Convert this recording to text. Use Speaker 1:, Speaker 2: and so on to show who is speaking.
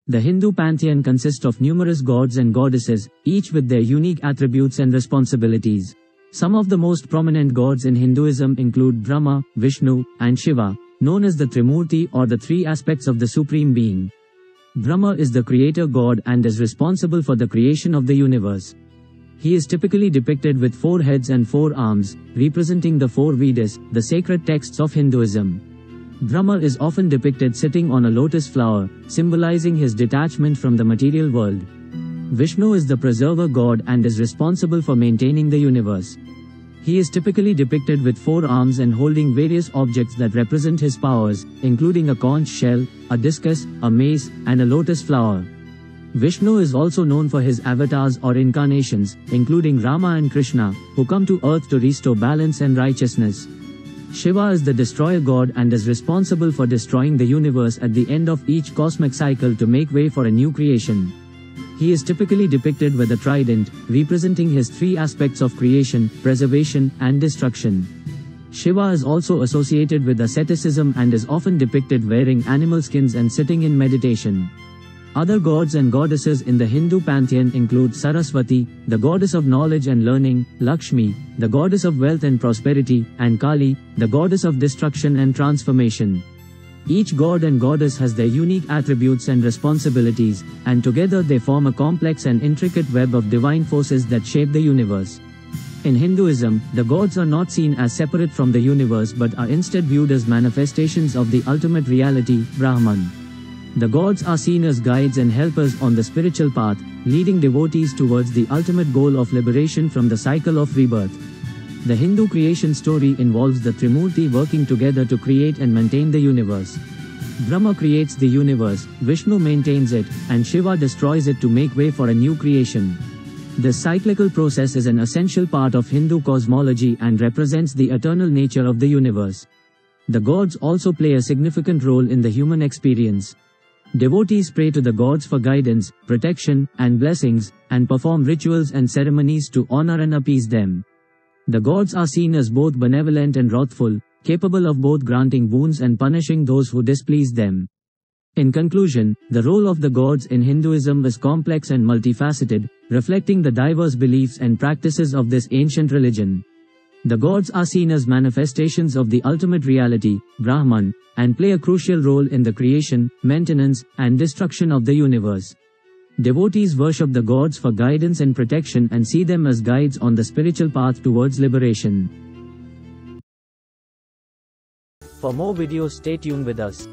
Speaker 1: The Hindu pantheon consists of numerous gods and goddesses, each with their unique attributes and responsibilities. Some of the most prominent gods in Hinduism include Brahma, Vishnu, and Shiva, known as the Trimurti or the three aspects of the Supreme Being. Brahma is the creator god and is responsible for the creation of the universe. He is typically depicted with 4 heads and 4 arms, representing the 4 Vedas, the sacred texts of Hinduism. Brahma is often depicted sitting on a lotus flower, symbolizing his detachment from the material world. Vishnu is the preserver god and is responsible for maintaining the universe. He is typically depicted with 4 arms and holding various objects that represent his powers, including a conch shell, a discus, a mace, and a lotus flower. Vishnu is also known for his avatars or incarnations, including Rama and Krishna, who come to earth to restore balance and righteousness. Shiva is the destroyer god and is responsible for destroying the universe at the end of each cosmic cycle to make way for a new creation. He is typically depicted with a trident, representing his 3 aspects of creation, preservation, and destruction. Shiva is also associated with asceticism and is often depicted wearing animal skins and sitting in meditation. Other gods and goddesses in the Hindu pantheon include Saraswati, the goddess of knowledge and learning, Lakshmi, the goddess of wealth and prosperity, and Kali, the goddess of destruction and transformation. Each god and goddess has their unique attributes and responsibilities, and together they form a complex and intricate web of divine forces that shape the universe. In Hinduism, the gods are not seen as separate from the universe but are instead viewed as manifestations of the ultimate reality, Brahman. The gods are seen as guides and helpers on the spiritual path, leading devotees towards the ultimate goal of liberation from the cycle of rebirth. The Hindu creation story involves the Trimurti working together to create and maintain the universe. Brahma creates the universe, Vishnu maintains it, and Shiva destroys it to make way for a new creation. This cyclical process is an essential part of Hindu cosmology and represents the eternal nature of the universe. The gods also play a significant role in the human experience. Devotees pray to the gods for guidance, protection, and blessings, and perform rituals and ceremonies to honor and appease them. The gods are seen as both benevolent and wrathful, capable of both granting boons and punishing those who displease them. In conclusion, the role of the gods in Hinduism is complex and multifaceted, reflecting the diverse beliefs and practices of this ancient religion. The gods are seen as manifestations of the ultimate reality, Brahman, and play a crucial role in the creation, maintenance, and destruction of the universe. Devotees worship the gods for guidance and protection and see them as guides on the spiritual path towards liberation. For more videos, stay tuned with us.